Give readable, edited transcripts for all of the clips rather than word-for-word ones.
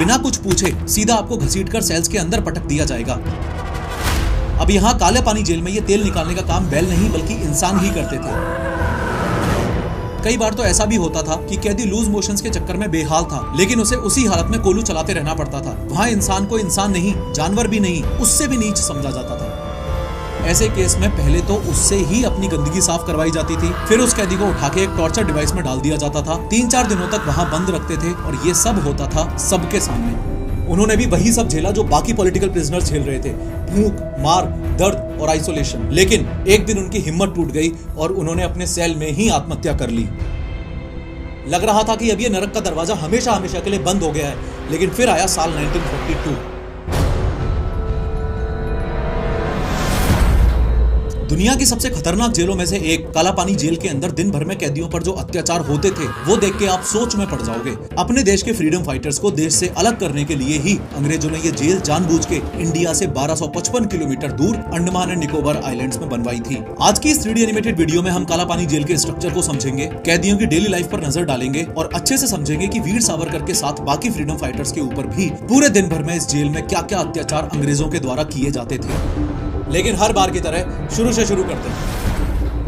बिना कुछ पूछे सीधा आपको घसीटकर सेल्स के अंदर पटक दिया जाएगा। अब यहाँ काले पानी जेल में ये तेल निकालने का काम बैल नहीं बल्कि इंसान ही करते थे। कई बार तो ऐसा भी होता था कि कैदी लूज मोशंस के चक्कर में बेहाल था, लेकिन उसे उसी हालत में कोलू चलाते रहना पड़ता था। वहाँ इंसान को इंसान नहीं, जानवर भी नहीं, उससे भी नीच समझा जाता था। ऐसे केस में पहले तो उससे ही अपनी गंदगी साफ करवाई जाती थी, फिर उस कैदी को उठा के एक टॉर्चर डिवाइस में डाल दिया जाता था। 3-4 दिनों तक वहाँ बंद रखते थे और ये सब होता था सबके सामने। उन्होंने भी वही सब झेला जो बाकी पॉलिटिकल प्रिजनर्स झेल रहे थे, भूख, मार, दर्द और आइसोलेशन। लेकिन एक दिन उनकी हिम्मत टूट गई और उन्होंने अपने सेल में ही आत्महत्या कर ली। लग रहा था कि अब ये नरक का दरवाजा हमेशा हमेशा के लिए बंद हो गया है, लेकिन फिर आया साल 1942। दुनिया की सबसे खतरनाक जेलों में से एक काला पानी जेल के अंदर दिन भर में कैदियों पर जो अत्याचार होते थे वो देख के आप सोच में पड़ जाओगे। अपने देश के फ्रीडम फाइटर्स को देश से अलग करने के लिए ही अंग्रेजों ने ये जेल जानबूझ के इंडिया से 1255 किलोमीटर दूर अंडमान एंड निकोबार आइलैंड्स में बनवाई थी। आज की इस 3D एनिमेटेड वीडियो में हम काला पानी जेल के स्ट्रक्चर को समझेंगे, कैदियों की डेली लाइफ पर नजर डालेंगे और अच्छे से समझेंगे कि वीर सावरकर के साथ बाकी फ्रीडम फाइटर्स के ऊपर भी पूरे दिन भर में इस जेल में क्या क्या अत्याचार अंग्रेजों के द्वारा किए जाते थे। लेकिन हर बार की तरह शुरू से शुरू करते हैं।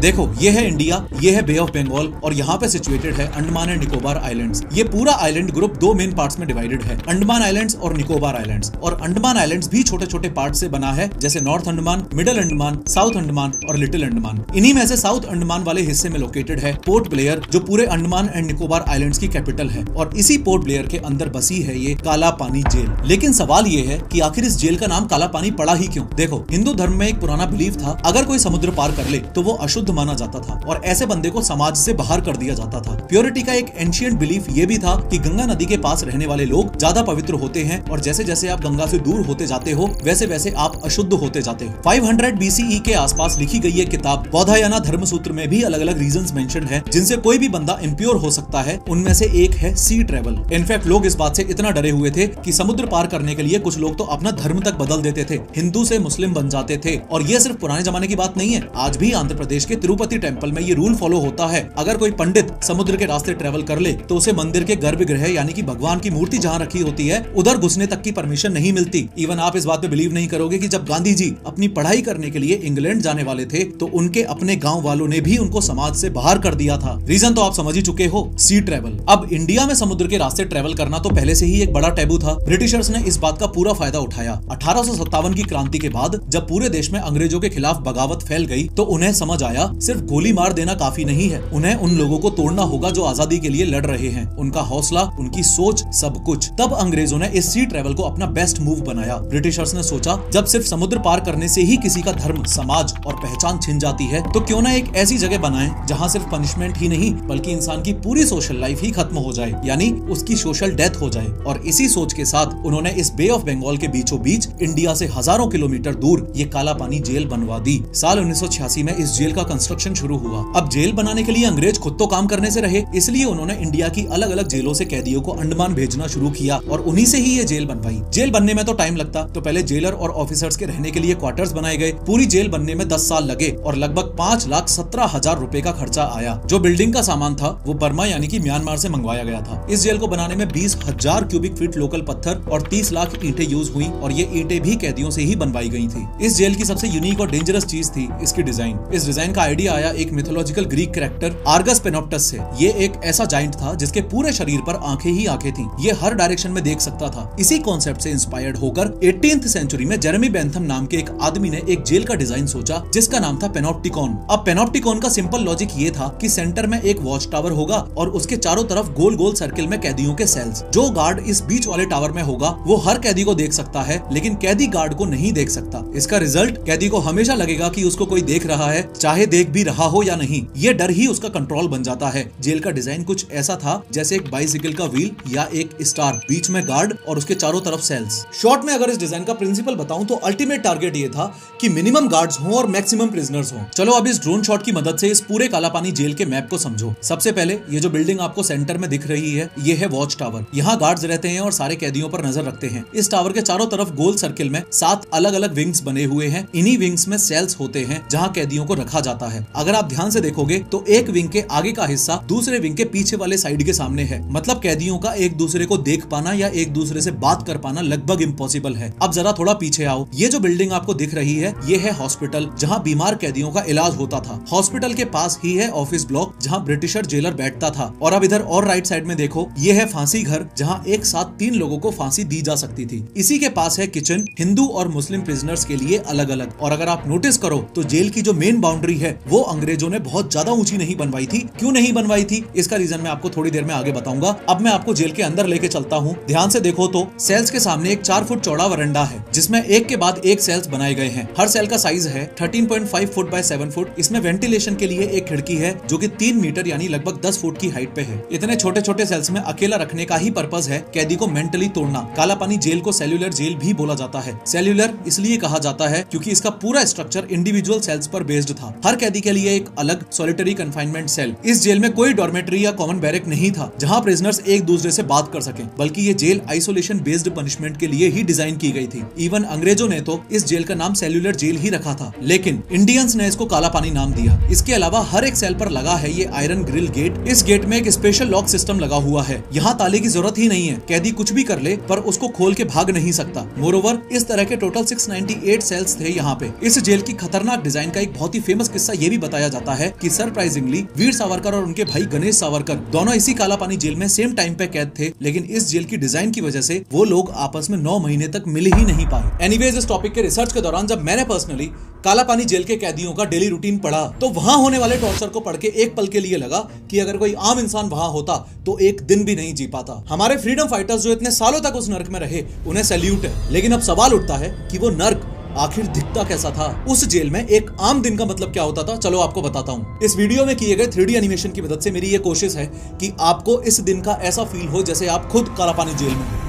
देखो, ये है इंडिया, ये है बे ऑफ बंगाल और यहाँ पे सिचुएटेड है अंडमान एंड निकोबार आइलैंड्स। ये पूरा आइलैंड ग्रुप 2 मेन पार्ट्स में डिवाइडेड है, अंडमान आइलैंड्स और निकोबार आइलैंड्स। और अंडमान आइलैंड्स भी छोटे छोटे पार्ट से बना है, जैसे north Andaman, middle Andaman, south Andaman और लिटिल अंडमान। इन्हीं में से साउथ अंडमान वाले हिस्से में लोकेटेड है पोर्ट ब्लेयर, जो पूरे अंडमान एंड निकोबार आइलैंड्स की कैपिटल है। और इसी पोर्ट ब्लेयर के अंदर बसी है ये काला पानी जेल। लेकिन सवाल ये है कि आखिर इस जेल का नाम काला पानी पड़ा ही क्यों? देखो, हिंदू धर्म में एक पुराना बिलीफ था, अगर कोई समुद्र पार कर ले तो वो अशुद्ध माना जाता था और ऐसे बंदे को समाज से बाहर कर दिया जाता था। प्योरिटी का एक एंशिएंट बिलीफ ये भी था कि गंगा नदी के पास रहने वाले लोग ज्यादा पवित्र होते हैं और जैसे जैसे आप गंगा से दूर होते जाते हो वैसे वैसे आप अशुद्ध होते जाते हो। 500 BCE के आसपास लिखी गई ये किताब बौधायना धर्म सूत्र में भी अलग अलग रीजंस मेंशन है जिनसे कोई भी बंदा इम्प्योर हो सकता है। उनमें से एक है सी ट्रेवल। इनफैक्ट लोग इस बात से इतना डरे हुए थे कि समुद्र पार करने के लिए कुछ लोग तो अपना धर्म तक बदल देते थे, हिंदू से मुस्लिम बन जाते थे। और ये सिर्फ पुराने जमाने की बात नहीं है, आज भी आंध्र प्रदेश के तिरुपति टेम्पल में ये रूल फॉलो होता है। अगर कोई पंडित समुद्र के रास्ते ट्रेवल कर ले तो उसे मंदिर के गर्भगृह यानी कि भगवान की मूर्ति जहाँ रखी होती है उधर घुसने तक की परमिशन नहीं मिलती। इवन आप इस बात पे बिलीव नहीं करोगे कि जब गांधी जी अपनी पढ़ाई करने के लिए इंग्लैंड जाने वाले थे तो उनके अपने गांव वालों ने भी उनको समाज से बाहर कर दिया था। रीजन तो आप समझ ही चुके हो, सी ट्रेवल। अब इंडिया में समुद्र के रास्ते ट्रेवल करना तो पहले से ही एक बड़ा टैबू था। ब्रिटिशर्स ने इस बात का पूरा फायदा उठाया। 1857 की क्रांति के बाद जब पूरे देश में अंग्रेजों के खिलाफ बगावत फैल गई तो उन्हें समझ आया सिर्फ गोली मार देना काफी नहीं है, उन्हें उन लोगों को तोड़ना होगा जो आजादी के लिए लड़ रहे हैं। उनका हौसला, उनकी सोच, सब कुछ। तब अंग्रेजों ने इस सी ट्रेवल को अपना बेस्ट मूव बनाया। ब्रिटिशर्स ने सोचा जब सिर्फ समुद्र पार करने से ही किसी का धर्म, समाज और पहचान छिन जाती है तो क्यों ना एक ऐसी जगह बनाएं जहां सिर्फ पनिशमेंट ही नहीं बल्कि इंसान की पूरी सोशल लाइफ ही खत्म हो जाए, यानी उसकी सोशल डेथ हो जाए। और इसी सोच के साथ उन्होंने इस बे ऑफ बंगाल के बीचों बीच इंडिया से हजारों किलोमीटर दूर ये काला पानी जेल बनवा दी। साल 1986 में इस जेल का कंस्ट्रक्शन शुरू हुआ। अब जेल बनाने के लिए अंग्रेज खुद तो काम करने से रहे, इसलिए उन्होंने इंडिया की अलग अलग जेलों से कैदियों को अंडमान भेजना शुरू किया और उन्हीं से ही ये जेल बनवाई। जेल बनने में तो टाइम लगता, तो पहले जेलर और ऑफिसर्स के रहने के लिए क्वार्टर्स बनाए गए। पूरी जेल बनने में 10 साल लगे और लगभग 5,17,000 रुपए का खर्चा आया। जो बिल्डिंग का सामान था वो बर्मा यानी कि म्यांमार से मंगवाया गया था। इस जेल को बनाने में 20,000 क्यूबिक फीट लोकल पत्थर और 30 लाख ईंटें यूज हुई और ये ईंटें भी कैदियों से ही बनवाई गई थी। इस जेल की सबसे यूनिक और डेंजरस चीज थी इसकी डिजाइन। इस डिजाइन का आइडिया आया एक मिथोलॉजिकल ग्रीक कैरेक्टर आर्गस पेनोप्टस से। ये एक ऐसा जाइंट था जिसके पूरे शरीर पर आंखें ही आंखें थीं। ये हर डायरेक्शन में देख सकता था। इसी कॉन्सेप्ट से इंस्पायर्ड होकर 18th सेंचुरी में जेरेमी बेंथम नाम के एक आदमी ने एक जेल का डिजाइन सोचा जिसका नाम था पेनोप्टिकॉन। अब पेनोप्टिकॉन का सिंपल लॉजिक ये था कि सेंटर में एक वॉच टावर होगा और उसके चारों तरफ गोल गोल सर्किल में कैदियों के सेल्स। जो गार्ड इस बीच वाले टावर में होगा वो हर कैदी को देख सकता है लेकिन कैदी गार्ड को नहीं देख सकता। इसका रिजल्ट कैदी को हमेशा लगेगा कि उसको कोई देख रहा है, चाहे देख भी रहा हो या नहीं। ये डर ही उसका कंट्रोल बन जाता है। जेल का डिजाइन कुछ ऐसा था जैसे एक बाइसिकल का व्हील या एक स्टार, बीच में गार्ड और उसके चारों तरफ सेल्स। शॉर्ट में अगर इस डिजाइन का प्रिंसिपल बताऊं तो अल्टीमेट टारगेट ये था कि मिनिमम गार्ड्स हों और मैक्सिमम प्रिजनर्स हों। चलो अब इस ड्रोन शॉट की मदद से इस पूरे काला पानी जेल के मैप को समझो। सबसे पहले ये जो बिल्डिंग आपको सेंटर में दिख रही है ये है वॉच टावर। यहाँ गार्ड्स रहते हैं और सारे कैदियों पर नजर रखते हैं। इस टावर के चारों तरफ गोल सर्किल में 7 अलग अलग विंग्स बने हुए हैं। इन्हीं विंग्स में सेल्स होते हैं जहाँ कैदियों को रखा जाता जाता है। अगर आप ध्यान से देखोगे तो एक विंग के आगे का हिस्सा दूसरे विंग के पीछे वाले साइड के सामने है, मतलब कैदियों का एक दूसरे को देख पाना या एक दूसरे से बात कर पाना लगभग इम्पॉसिबल है। अब जरा थोड़ा पीछे आओ, ये जो बिल्डिंग आपको दिख रही है ये है हॉस्पिटल जहाँ बीमार कैदियों का इलाज होता था। हॉस्पिटल के पास ही है ऑफिस ब्लॉक जहाँ ब्रिटिशर जेलर बैठता था। और अब इधर और राइट साइड में देखो, ये है फांसी घर जहाँ एक साथ 3 लोगों को फांसी दी जा सकती थी। इसी के पास है किचन, हिंदू और मुस्लिम प्रिजनर्स के लिए अलग अलग। और अगर आप नोटिस करो तो जेल की जो मेन बाउंड्री है वो अंग्रेजों ने बहुत ज्यादा ऊंची नहीं बनवाई थी। क्यों नहीं बनवाई थी इसका रीजन मैं आपको थोड़ी देर में आगे बताऊंगा। अब मैं आपको जेल के अंदर लेके चलता हूँ। ध्यान से देखो तो सेल्स के सामने एक 4 फुट चौड़ा वरांडा है जिसमें एक के बाद एक सेल्स बनाए गए हैं। हर सेल का साइज है 13.5 फुट बाय 7 फुट। इसमें वेंटिलेशन के लिए एक खिड़की है जो कि 3 मीटर यानी लगभग 10 फुट की हाइट पे है। इतने छोटे छोटे सेल्स में अकेला रखने का ही पर्पस है कैदी को मेंटली तोड़ना। कालापानी जेल को सेल्यूलर जेल भी बोला जाता है। सेल्यूलर इसलिए कहा जाता है क्योंकि इसका पूरा स्ट्रक्चर इंडिविजुअल सेल्स पर बेस्ड था। हर कैदी के लिए एक अलग सॉलिटरी कन्फाइनमेंट सेल। इस जेल में कोई डॉर्मेटरी या कॉमन बैरक नहीं था जहाँ प्रिजनर्स एक दूसरे से बात कर सकें, बल्कि ये जेल आइसोलेशन बेस्ड पनिशमेंट के लिए ही डिजाइन की गई थी। इवन अंग्रेजों ने तो इस जेल का नाम सेल्यूलर जेल ही रखा था, लेकिन इंडियंस ने इसको कालापानी नाम दिया। इसके अलावा हर एक सेल पर लगा है ये आयरन ग्रिल गेट। इस गेट में एक स्पेशल लॉक सिस्टम लगा हुआ है। यहाँ ताले की जरूरत ही नहीं है, कैदी कुछ भी कर ले पर उसको खोल के भाग नहीं सकता। मोरोवर इस तरह के टोटल 698 सेल्स थे यहाँ पे। इस जेल की खतरनाक डिजाइन का एक बहुत ही फेमस किस्सा ये भी बताया जाता है कि सरप्राइजिंगली वीर सावरकर और उनके भाई गणेश सावरकर दोनों इसी कालापानी जेल में सेम टाइम पे कैद थे, लेकिन इस जेल की डिजाइन की वजह से वो लोग आपस में 9 महीने तक मिल ही नहीं पाए। एनीवेज, इस टॉपिक के रिसर्च के दौरान जब मैंने पर्सनली कालापानी जेल के कैदियों का डेली रूटीन पढ़ा तो वहां होने वाले टॉर्चर को पढ़ के एक पल के लिए लगा कि अगर कोई आम इंसान वहां होता तो एक दिन भी नहीं जी पाता। हमारे फ्रीडम फाइटर्स जो इतने सालों तक उस नर्क में रहे उन्हें सैल्यूट है, लेकिन अब सवाल उठता है कि वो नर्क आखिर दिखता कैसा था। उस जेल में एक आम दिन का मतलब क्या होता था, चलो आपको बताता हूँ। इस वीडियो में किए गए 3D एनिमेशन की मदद से मेरी ये कोशिश है कि आपको इस दिन का ऐसा फील हो जैसे आप खुद कालापानी जेल में हो।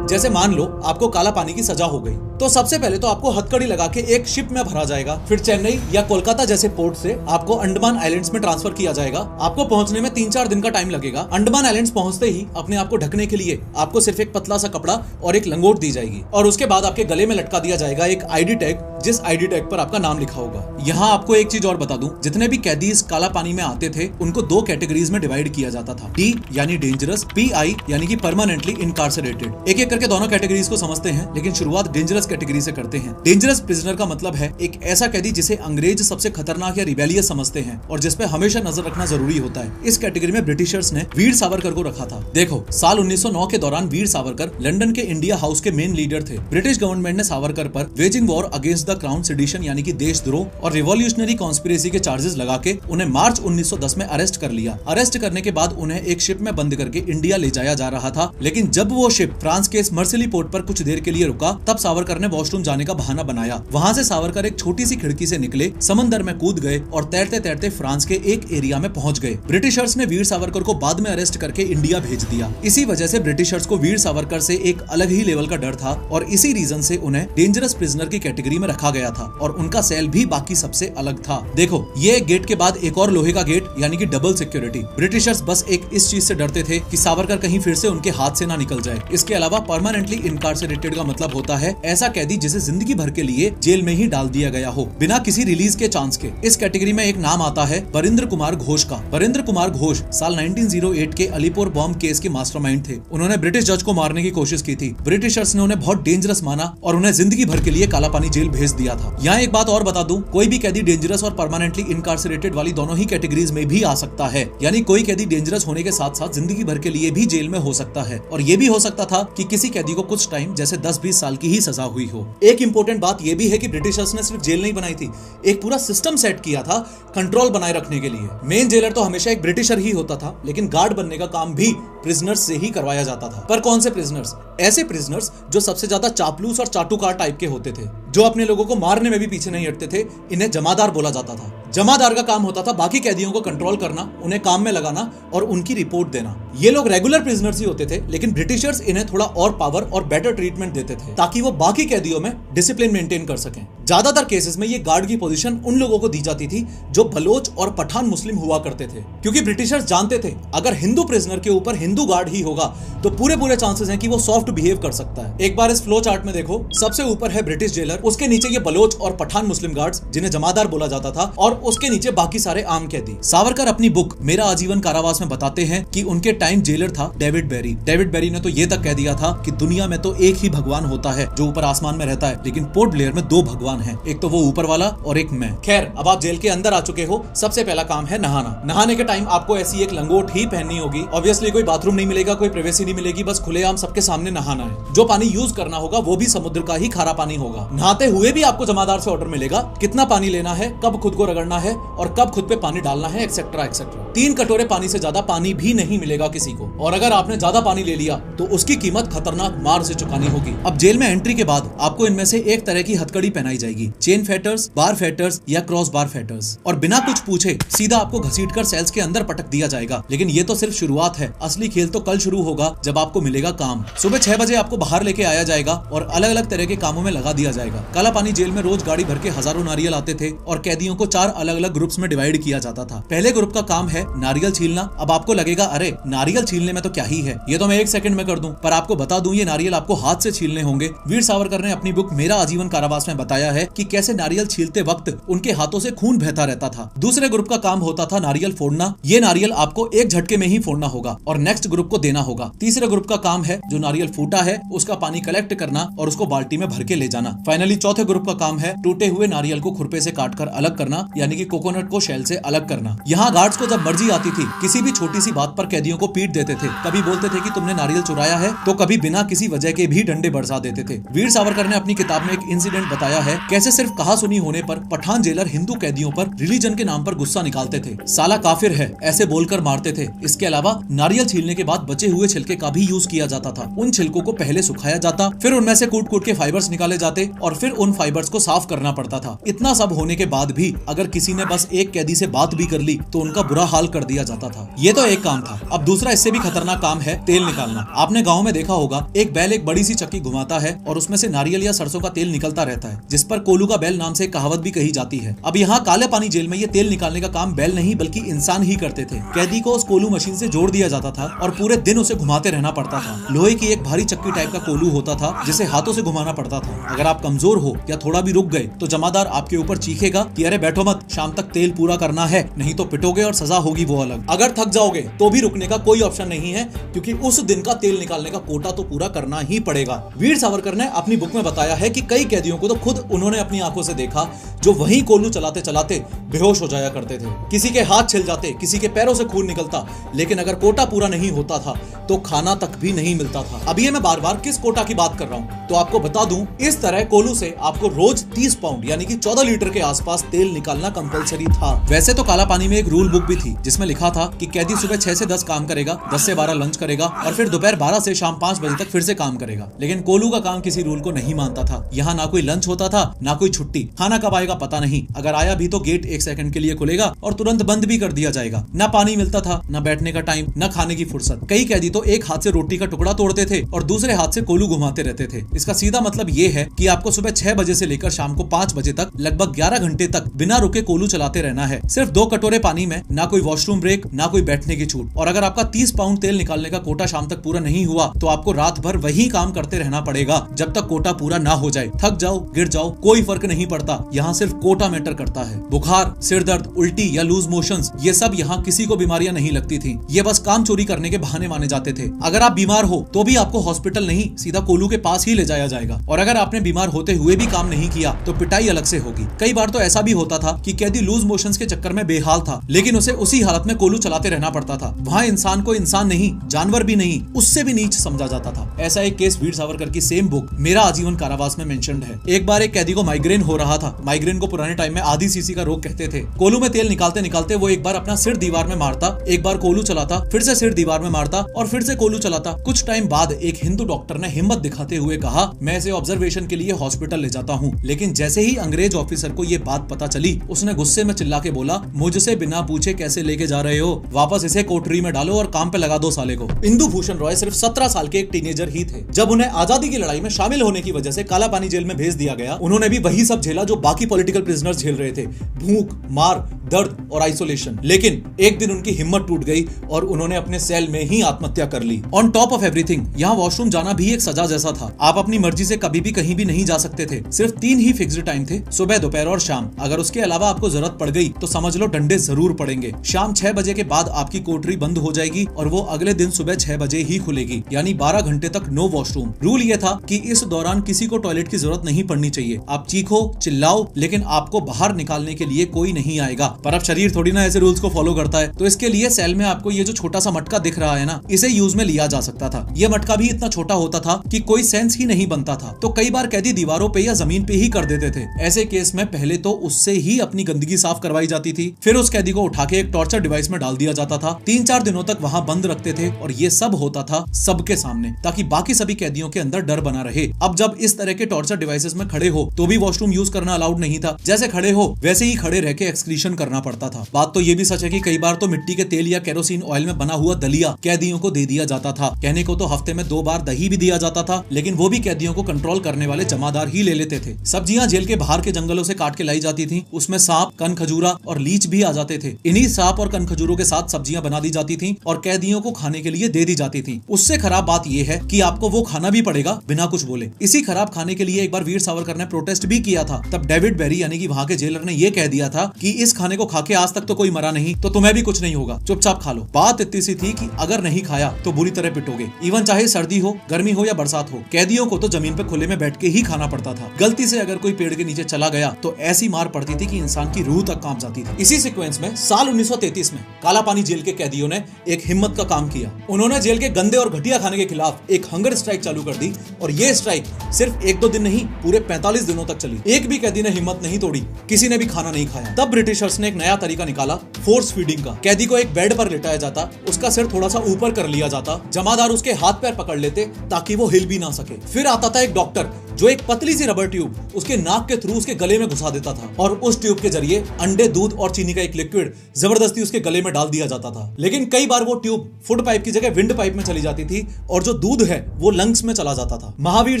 जैसे मान लो आपको काला पानी की सजा हो गई तो सबसे पहले तो आपको हथकड़ी लगा के एक शिप में भरा जाएगा, फिर चेन्नई या कोलकाता जैसे पोर्ट से आपको अंडमान आइलैंड्स में ट्रांसफर किया जाएगा। आपको पहुंचने में 3-4 दिन का टाइम लगेगा। अंडमान आइलैंड्स पहुंचते ही अपने आप को ढकने के लिए आपको सिर्फ एक पतला सा कपड़ा और एक लंगोट दी जाएगी और उसके बाद आपके गले में लटका दिया जाएगा एक ID टैग, जिस ID टैग पर आपका नाम लिखा होगा। यहाँ आपको एक चीज और बता दूं, जितने भी कैदी इस काला पानी में आते थे उनको 2 कैटेगरीज में डिवाइड किया जाता था। D यानी डेंजरस, PI यानी कि परमानेंटली इनकार्सरेटेड। एक एक करके दोनों कैटेगरीज को समझते हैं, लेकिन शुरुआत डेंजरस कैटेगरी से करते हैं। डेंजरस प्रिजनर का मतलब है एक ऐसा कैदी जिसे अंग्रेज सबसे खतरनाक या रिबेलियस समझते हैं और जिस पे हमेशा नजर रखना जरूरी होता है। इस कैटेगरी में ब्रिटिशर्स ने वीर सावरकर को रखा था। देखो, साल 1909 के दौरान वीर सावरकर लंदन के इंडिया हाउस के मेन लीडर थे। ब्रिटिश गवर्नमेंट ने सावरकर पर waging war against the crown sedition यानी कि देशद्रोह और रिवॉल्यूशनरी कॉन्स्पिरेसी के चार्जेस लगा के उन्हें मार्च 1910 में अरेस्ट कर लिया। अरेस्ट करने के बाद उन्हें एक शिप में बंद करके इंडिया ले जाया जा रहा था, लेकिन जब वो शिप फ्रांस के मर्सिली पोर्ट पर कुछ देर के लिए रुका तब सावरकर ने वॉशरूम जाने का बहाना बनाया। वहां से सावरकर एक छोटी सी खिड़की से निकले, समंदर में कूद गए और तैरते तैरते फ्रांस के एक एरिया में पहुंच गए। ब्रिटिशर्स ने वीर सावरकर को बाद में अरेस्ट करके इंडिया भेज दिया। इसी वजह से ब्रिटिशर्स को वीर सावरकर से एक अलग ही लेवल का डर था और इसी रीजन से उन्हें डेंजरस प्रिजनर की कैटेगरी में रखा गया था और उनका सेल भी बाकी सबसे अलग था। देखो, ये गेट के बाद एक और लोहे का गेट यानी कि डबल सिक्योरिटी। ब्रिटिशर्स बस एक इस चीज से डरते थे कि सावरकर कहीं फिर से उनके हाथ से ना निकल जाए। इसके अलावा परमानेंटली इनकार्सरेटेड का मतलब होता है ऐसा कैदी जिसे जिंदगी भर के लिए जेल में ही डाल दिया गया हो बिना किसी रिलीज के चांस के। इस कैटेगरी में एक नाम आता है बरिंद्र कुमार घोष का। बरिंद्र कुमार घोष साल 1908 के अलीपुर बॉम्ब केस के मास्टरमाइंड थे। उन्होंने ब्रिटिश जज को मारने की कोशिश की थी। ब्रिटिशर्स ने उन्हें बहुत डेंजरस माना और उन्हें जिंदगी भर के लिए कालापानी जेल भेज दिया था। यहाँ एक बात और बता दूं, कोई भी कैदी डेंजरस और परमानेंटली इनकार्सरेटेड वाली दोनों ही कैटेगरीज में भी आ सकता है। यानी कोई कैदी डेंजरस होने के साथ साथ जिंदगी भर के लिए भी जेल में हो सकता है और ये भी हो सकता था कि किसी कैदी को कुछ टाइम जैसे 10-20 साल की ही सजा हुई हो। एक इंपॉर्टेंट बात यह भी है कि ब्रिटिशर्स ने सिर्फ जेल नहीं बनाई थी, एक पूरा सिस्टम सेट किया था कंट्रोल बनाए रखने के लिए। मेन जेलर तो हमेशा एक ब्रिटिशर ही होता था, लेकिन गार्ड बनने का काम भी प्रिजनर्स से ही करवाया जाता था। पर कौन से प्रिजनर्स? ऐसे प्रिजनर्स जो सबसे ज्यादा चापलूस और चाटुकार टाइप के होते थे, जो अपने लोगों को मारने में भी पीछे नहीं हटते थे। इन्हें जमादार बोला जाता था। जमादार का काम होता था बाकी कैदियों को कंट्रोल करना, उन्हें काम में लगाना और उनकी रिपोर्ट देना। ये लोग रेगुलर प्रिजनर्स ही होते थे, लेकिन ब्रिटिशर्स इन्हें थोड़ा और पावर और बेटर ट्रीटमेंट देते थे ताकि वो बाकी कैदियों में डिसिप्लिन मेंटेन कर सकें। ज्यादातर केसेस में ये गार्ड की पोजीशन उन लोगों को दी जाती थी जो बलोच और पठान मुस्लिम हुआ करते थे, क्योंकि ब्रिटिशर्स जानते थे अगर हिंदू प्रिजनर के ऊपर हिंदू गार्ड ही होगा तो पूरे चांसेस हैं कि वो सॉफ्ट बिहेव कर सकता है। एक बार इस फ्लो चार्ट में देखो, सबसे ऊपर है ब्रिटिश जेलर, उसके नीचे ये बलोच और पठान मुस्लिम गार्ड्स जिन्हें जमादार बोला जाता था, और उसके नीचे बाकी सारे आम कैदी। सावरकर अपनी बुक मेरा आजीवन कारावास में बताते हैं कि उनके टाइम जेलर था डेविड बेरी। डेविड बेरी ने तो ये तक कह दिया था कि दुनिया में तो एक ही भगवान होता है जो ऊपर आसमान में रहता है, लेकिन पोर्ट ब्लेयर में दो भगवान हैं, एक तो वो ऊपर वाला और एक मैं। खैर, अब आप जेल के अंदर आ चुके हो, सबसे पहला काम है नहाना। नहाने के टाइम आपको ऐसी एक लंगोट ही पहननी होगी। ऑब्वियसली कोई बाथरूम नहीं मिलेगा, कोई प्राइवेसी नहीं मिलेगी, बस खुलेआम सबके सामने नहाना है। जो पानी यूज करना होगा वो भी समुद्र का ही खारा पानी होगा। नहाते हुए भी आपको जमादार से ऑर्डर मिलेगा कितना पानी लेना है, कब खुद को रगड़ना है और कब खुद पे पानी डालना है, एक्सेट्रा एक्सेट्रा। 3 कटोरे पानी से ज्यादा पानी भी नहीं मिलेगा किसी को, और अगर आपने ज्यादा पानी ले लिया तो उसकी कीमत खतरनाक मार से चुकानी होगी। अब जेल में एंट्री के बाद आपको इनमें से एक तरह की हथकड़ी पहनाई जाएगी, चेन फेटर्स, बार फेटर्स या क्रॉस बार फेटर्स, और बिना कुछ पूछे सीधा आपको घसीटकर सेल्स के अंदर पटक दिया जाएगा। लेकिन ये तो सिर्फ शुरुआत है, असली खेल तो कल शुरू होगा जब आपको मिलेगा काम। सुबह 6 बजे आपको बाहर लेके आया जाएगा और अलग अलग तरह के कामों में लगा दिया जाएगा। काला पानी जेल में रोज गाड़ी भर के हजारों नारियल आते थे और कैदियों को 4 अलग अलग ग्रुप्स में डिवाइड किया जाता था। पहले ग्रुप का काम है नारियल छीलना। अब आपको लगेगा अरे नारियल छीलने में तो क्या ही है, ये तो मैं 1 सेकंड में कर दूं, पर आपको बता दूं ये नारियल आपको हाथ से छीलने होंगे। वीर सावरकर ने अपनी बुक मेरा आजीवन कारावास में बताया है कि कैसे नारियल छीलते वक्त उनके हाथों से खून बहता रहता था। दूसरे ग्रुप का काम होता था नारियल फोड़ना। ये नारियल आपको एक झटके में ही फोड़ना होगा और नेक्स्ट ग्रुप को देना होगा। तीसरे ग्रुप का काम है जो नारियल फूटा है उसका पानी कलेक्ट करना और उसको बाल्टी में भर के ले जाना। फाइनली चौथे ग्रुप का काम है टूटे हुए नारियल को खुरपे से काटकर अलग करना, यानी कि कोकोनट को शेल से अलग करना। यहाँ गार्ड्स को जब मर्जी आती थी किसी भी छोटी सी बात पर कैदियों को पीट देते थे। कभी बोलते थे कि तुमने नारियल चुराया है, तो कभी बिना किसी वजह के भी डंडे बरसा देते थे। वीर सावरकर ने अपनी किताब में एक इंसिडेंट बताया है कैसे सिर्फ कहा सुनी होने पर पठान जेलर हिंदू कैदियों पर रिलीजन के नाम पर गुस्सा निकालते थे। साला काफिर है ऐसे बोलकर मारते थे। इसके अलावा नारियल छीलने के बाद बचे हुए छिलके का भी यूज किया जाता था। उन छिलकों को पहले सुखाया जाता, फिर उनमें से कूट कूट के फाइबर्स निकाले जाते और फिर उन फाइबर्स को साफ करना पड़ता था। इतना सब होने के बाद भी अगर किसी ने बस एक कैदी से बात भी कर ली तो उनका बुरा हाल कर दिया जाता था। ये तो एक काम था। अब दूसरा इससे भी खतरनाक काम है तेल निकालना। आपने गाँव में देखा होगा एक बैल एक बड़ी सी चक्की घुमाता है और उसमें से नारियल या सरसों का तेल निकलता रहता है, जिस पर कोलू का बैल नाम से कहावत भी कही जाती है। अब यहाँ काले पानी जेल में ये तेल निकालने का काम बैल नहीं बल्कि इंसान ही करते थे। कैदी को उस कोलू मशीन से जोड़ दिया जाता था और पूरे दिन उसे घुमाते रहना पड़ता था। लोहे की एक भारी चक्की टाइप का कोलू होता था जिसे हाथों से घुमाना पड़ता था। अगर आप कमजोर हो या थोड़ा भी रुक गए तो जमादार आपके ऊपर चीखेगा कि अरे बैठो मत, शाम तक तेल पूरा करना है, नहीं तो पिटोगे और सजा होगी वो अलग। अगर थक जाओगे तो भी रुकने का कोई ऑप्शन नहीं है, क्योंकि उस दिन का तेल निकालने का कोटा तो पूरा करना ही पड़ेगा। वीर सावरकर ने अपनी बुक में बताया है कि कई कैदियों को तो खुद उन्होंने अपनी आंखों से देखा जो वही कोलू चलाते चलाते बेहोश हो जाया करते थे। किसी के हाथ छिल जाते, किसी के पैरों से खून निकलता, लेकिन अगर कोटा पूरा नहीं होता था तो खाना तक भी नहीं मिलता था। अब ये मैं बार बार किस कोटा की बात कर रहा हूँ तो आपको बता दूं, इस तरह कोलू से आपको रोज 30 पाउंड यानी कि 14 लीटर के आसपास तेल निकालना कंपलसरी था। वैसे तो काला पानी में एक रूल बुक भी थी जिसमें लिखा था कि कैदी सुबह 6 से 10 काम करेगा, 10 से 12 लंच करेगा और फिर दोपहर 12 से शाम 5 बजे तक फिर से काम करेगा। लेकिन कोलू का काम किसी रूल को नहीं मानता था। यहाँ ना कोई लंच होता था ना कोई छुट्टी। खाना कब आएगा पता नहीं, अगर आया भी तो गेट 1 सेकंड के लिए खुलेगा और तुरंत बंद भी कर दिया जाएगा। ना पानी मिलता था, ना बैठने का टाइम, ना खाने की फुर्सत। कई कैदी तो एक हाथ से रोटी का टुकड़ा तोड़ते थे और दूसरे हाथ से कोलू घुमाते रहते थे। इसका सीधा मतलब ये है कि आपको सुबह 6 बजे से लेकर शाम को 5 बजे तक लगभग 11 घंटे तक बिना रुके कोलू चलाते रहना है। सिर्फ 2 कटोरे पानी में, ना कोई वॉशरूम ब्रेक, ना कोई बैठने की छूट। और अगर आपका 30 पाउंड तेल निकालने का कोटा शाम तक पूरा नहीं हुआ तो आपको रात भर वही काम करते रहना पड़ेगा जब तक कोटा पूरा ना हो जाए। थक जाओ, गिर जाओ, कोई फर्क नहीं पड़ता। यहाँ सिर्फ कोटा मैटर करता है। बुखार, सिर दर्द, उल्टी या लूज मोशंस, ये सब यहाँ किसी को बीमारियां नहीं लगती थी। ये बस काम चोरी करने के बहाने माने जाते थे। अगर आप बीमार हो तो भी आपको हॉस्पिटल नहीं सीधा कोलू के पास ही ले जाया जाएगा, और अगर आपने बीमार होते हुए भी काम नहीं किया तो पिटाई अलग से होगी। कई बार तो ऐसा भी होता था कि कैदी लूज मोशंस के चक्कर में बेहाल था, लेकिन उसे उसी हालत में कोलू चलाते रहना पड़ता था। वहाँ इंसान को इंसान नहीं, जानवर भी नहीं, उससे भी नीच समझा जाता था। ऐसा एक केस वीर सावरकर की सेम बुक मेरा आजीवन कारावास में मेंशन्ड है। एक बार एक कैदी को माइग्रेन हो रहा था। माइग्रेन को पुराने टाइम में आधी सीसी का रोग कहते थे। कोलू में तेल निकालते निकालते वो एक बार अपना सिर दीवार में मारता, एक बार कोलू चलाता, फिर से सिर दीवार में मारता और फिर से कोलू चलाता। कुछ टाइम बाद एक हिंदू डॉक्टर ने हिम्मत दिखाते हुए कहा, मैं इसे ऑब्जर्वेशन के लिए हॉस्पिटल ले जाता हूँ। लेकिन जैसे ही अंग्रेज ऑफिसर को ये बात पता चली उसने गुस्से में चिल्ला के बोला, मुझसे बिना पूछे कैसे लेके जा रहे हो, वापस इसे कोठरी में डालो और काम पे लगा दो साले को। इंदु भूषण रॉय सिर्फ 17 साल के एक टीनेजर ही थे। जब उन्हें आजादी की लड़ाई में शामिल होने की वजह से काला पानी जेल में भेज दिया गया, उन्होंने भी वही सब झेला जो बाकी पॉलिटिकल प्रिजनर्स झेल रहे थे, भूख, मार, दर्द और आइसोलेशन। लेकिन एक दिन उनकी हिम्मत टूट गई और उन्होंने अपने सेल में ही आत्महत्या कर ली। ऑन टॉप ऑफ एवरीथिंग, यहाँ वॉशरूम जाना भी एक सजा जैसा था। आप अपनी मर्जी से कभी भी कहीं भी नहीं जा सकते थे। सिर्फ 3 ही फिक्स्ड टाइम थे, सुबह, दोपहर और शाम। अगर उसके अलावा आपको जरूरत पड़ गई तो समझ लो डंडे जरूर पड़ेंगे। शाम 6 बजे के बाद आपकी कोठरी बंद हो जाएगी और वो अगले दिन सुबह 6 बजे ही खुलेगी, यानी 12 घंटे तक नो वॉशरूम। रूल ये था कि इस दौरान किसी को टॉयलेट की जरूरत नहीं पड़नी चाहिए। आप चीखो, चिल्लाओ, लेकिन आपको बाहर निकालने के लिए कोई नहीं आएगा। पर अब शरीर थोड़ी ना ऐसे रूल्स को फॉलो करता है, तो इसके लिए सेल में आपको ये जो छोटा सा मटका दिख रहा है ना, इसे यूज में लिया जा सकता था। ये मटका भी इतना छोटा होता था कि कोई सेंस ही नहीं बनता था, तो कई बार कैदी दीवारों पे या जमीन पे ही कर देते थे। ऐसे केस में पहले तो उससे ही अपनी गंदगी साफ करवाई जाती थी, फिर उस कैदी को उठा के एक टॉर्चर डिवाइस में डाल दिया जाता था। 3-4 दिनों तक वहां बंद रखते थे और ये सब होता था सबके सामने, ताकि बाकी सभी कैदियों के अंदर डर बना रहे। अब जब इस तरह के टॉर्चर डिवाइसेस में खड़े हो तो भी वॉशरूम यूज करना अलाउड नहीं था। जैसे खड़े हो वैसे ही खड़े रह के एक्सक्रीशन करना पड़ता था। बात तो ये भी सच है कि कई बार तो मिट्टी के तेल या केरोसिन ऑयल में बना हुआ दलिया कैदियों को दे दिया जाता था। कहने को तो हफ्ते में 2 बार दही भी दिया जाता था, लेकिन वो भी कैदियों को कंट्रोल करने वाले जमादार ही ले लेते थे। सब्जियां जेल के बाहर के जंगलों से काट के लाई जाती थी, उसमें सांप, कन खजूरा और लीच भी आ जाते थे। इन्हीं सांप और कन खजूरों के साथ सब्जियां बना दी जाती थी और कैदियों को खाने के लिए दे दी जाती थी। उससे खराब बात यह है कि आपको वो खाना भी पड़ेगा बिना कुछ बोले। इसी खराब खाने के लिए एक बार वीर सावरकर ने प्रोटेस्ट भी किया था। तब डेविड बेरी यानी कि वहां के जेलर ने यह कह दिया था कि इस खाने को खा के आज तक तो कोई मरा नहीं, तो तुम्हें भी कुछ नहीं होगा, चुपचाप खा लो। बात इतनी सी थी कि अगर नहीं खाया तो बुरी तरह पिटोगे। इवन चाहे सर्दी हो, गर्मी हो या बरसात हो, कैदियों को तो जमीन पे खुले में बैठ के ही खाना पड़ता था। गलती से अगर कोई पेड़ के नीचे चला गया तो ऐसी मार पड़ती थी कि इंसान की रूह तक कांप जाती थी। इसी सीक्वेंस में साल 1933 में काला पानी जेल के कैदियों ने एक हिम्मत का काम किया। उन्होंने जेल के गंदे और घटिया खाने के खिलाफ एक हंगर स्ट्राइक चालू कर दी और ये स्ट्राइक सिर्फ 1-2 दिन नहीं, पूरे 45 दिनों तक चली। एक भी कैदी ने हिम्मत नहीं तोड़ी, किसी ने भी खाना नहीं खाया। तब ब्रिटिशर्स ने एक नया तरीका निकाला, फोर्स फीडिंग का। कैदी को एक बेड पर लिटाया जाता, उसका सिर थोड़ा सा ऊपर कर लिया जाता, जमादार उसके हाथ पैर पकड़ लेते ताकि वो हिल भी ना सके। फिर आता था एक डॉक्टर जो एक पतली सी रबर ट्यूब उसके नाक के थ्रू उसके गले में घुसा देता था और उस ट्यूब के जरिए अंडे, दूध और चीनी का एक लिक्विड जबरदस्ती उसके गले में डाल दिया जाता था। लेकिन कई बार वो ट्यूब फुट पाइप की जगह विंड पाइप में चली जाती थी और जो दूध है वो लंग्स में चला जाता था। महावीर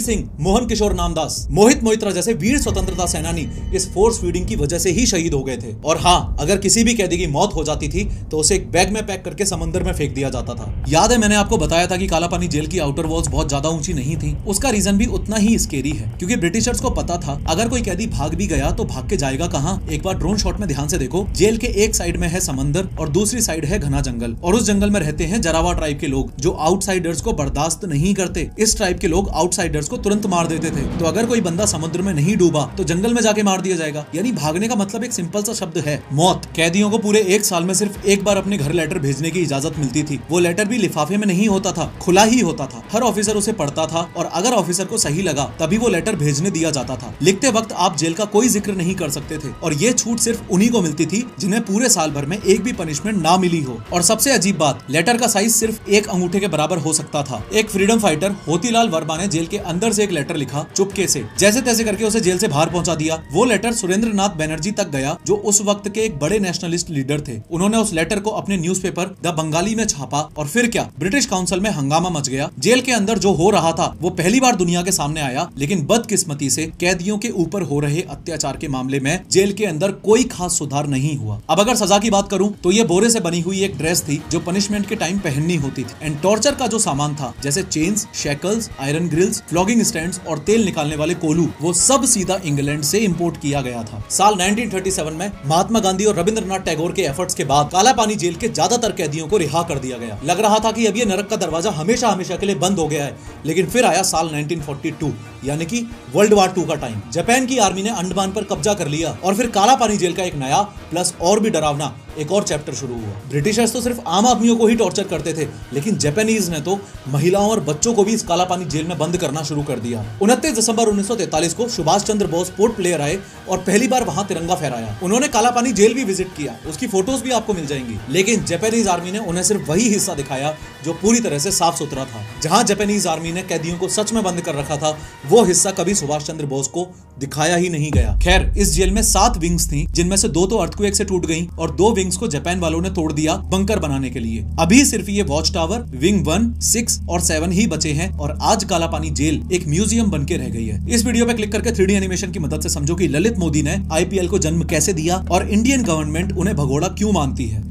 सिंह, मोहन किशोर नामदास, मोहित मोइत्रा जैसे वीर स्वतंत्रता सेनानी इस फोर्स फीडिंग की वजह से ही शहीद हो गए थे। और हाँ, अगर किसी भी कैदी की मौत हो जाती थी तो उसे एक बैग में पैक करके समंदर में फेंक दिया जाता था। याद है मैंने आपको बताया था कि काला पानी जेल की आउटर वॉल्स बहुत ज्यादा ऊंची नहीं थी। उसका रीजन भी उतना ही स्केरी है, क्योंकि ब्रिटिशर्स को पता था अगर कोई कैदी भाग भी गया तो भाग के जाएगा कहां। एक बार ड्रोन शॉट में ध्यान से देखो, जेल के एक साइड में है समंदर और दूसरी साइड है घना जंगल, और उस जंगल में रहते हैं जरावा ट्राइब के लोग जो आउटसाइडर्स को बर्दाश्त नहीं करते। इस ट्राइब के लोग आउटसाइडर्स को तुरंत मार देते थे। तो अगर कोई बंदा समुद्र में नहीं डूबा तो जंगल में जाके मार दिया जाएगा। यानी भागने का मतलब एक सिंपल सा शब्द है, मौत। कैदियों को पूरे 1 साल में सिर्फ एक बार अपने घर लेटर भेजने की इजाजत मिलती थी। वो लेटर भी लिफाफे में नहीं होता था, खुला ही होता था। हर ऑफिसर उसे पढ़ता था और अगर ऑफिसर को सही लगा तभी वो लेटर भेजने दिया जाता था। लिखते वक्त आप जेल का कोई जिक्र नहीं कर सकते थे और ये छूट सिर्फ उन्हीं को मिलती थी जिन्हें पूरे साल भर में एक भी पनिशमेंट ना मिली हो। और सबसे अजीब बात, लेटर का साइज सिर्फ 1 अंगूठे के बराबर हो सकता था। एक फ्रीडम फाइटर होतीलाल वर्मा ने जेल के अंदर से एक लेटर लिखा, चुपके से, जैसे तैसे करके उसे जेल से बाहर पहुंचा दिया। वो लेटर सुरेंद्र नाथ बनर्जी तक गया जो उस वक्त के एक बड़े नेशनलिस्ट लीडर थे। उन्होंने उस लेटर को अपने न्यूज़पेपर द बंगाली में छापा और फिर क्या, ब्रिटिश काउंसिल में हंगामा मच गया। जेल के अंदर जो हो रहा था वो पहली बार दुनिया के सामने आया। लेकिन बदकिस्मती से कैदियों के ऊपर हो रहे अत्याचार के मामले में जेल के अंदर कोई खास सुधार नहीं हुआ। अब अगर सजा की बात करूं तो ये बोरे से बनी हुई एक ड्रेस थी जो पनिशमेंट के टाइम पहननी होती थी। एंड टॉर्चर का जो सामान था जैसे chains, shackles, iron grills, flogging stands और तेल निकालने वाले कोलू, वो सब सीधा इंग्लैंड से इंपोर्ट किया गया था। साल 1937 में महात्मा गांधी और रविंद्रनाथ टैगोर के एफर्ट्स के बाद काला पानी जेल के ज्यादातर कैदियों को रिहा कर दिया गया। लग रहा था कि अब ये नरक का दरवाजा हमेशा हमेशा के लिए बंद हो गया है। लेकिन फिर आया साल 1942 यानी कि वर्ल्ड वार 2 का टाइम। जापान की आर्मी ने अंडमान पर कब्जा कर लिया और फिर काला पानी जेल का एक नया प्लस और भी डरावना एक और चैप्टर शुरू हुआ। ब्रिटिशर्स तो सिर्फ आम आदमियों को ही टॉर्चर करते थे, लेकिन जापानीज ने तो महिलाओं और बच्चों को भी इस काला पानी जेल में बंद करना शुरू कर दिया। 29 दिसंबर 1943 को सुभाष चंद्र बोस पोर्ट ब्लेयर आए और पहली बार वहां तिरंगा फहराया। उन्होंने काला पानी जेल भी विजिट किया, उसकी फोटोज भी आपको मिल जाएंगी। लेकिन जापानीज आर्मी ने उन्हें सिर्फ वही हिस्सा दिखाया जो पूरी तरह से साफ सुथरा था। जहां जापानीज आर्मी ने कैदियों को सच में बंद कर रखा था, वो हिस्सा कभी सुभाष चंद्र बोस को दिखाया ही नहीं गया। खैर, इस जेल में 7 विंग्स थी, जिनमें से 2 तो अर्थक्वेक से टूट गईं और 2 विंग्स को जापान वालों ने तोड़ दिया बंकर बनाने के लिए। अभी सिर्फ ये वॉच टावर, विंग 1, 6 और 7 ही बचे हैं और आज काला पानी जेल एक म्यूजियम बनके रह गई है। इस वीडियो पे क्लिक करके 3D एनिमेशन की मदद से समझो कि ललित मोदी ने IPL को जन्म कैसे दिया और इंडियन गवर्नमेंट उन्हें भगोड़ा क्यों मानती है।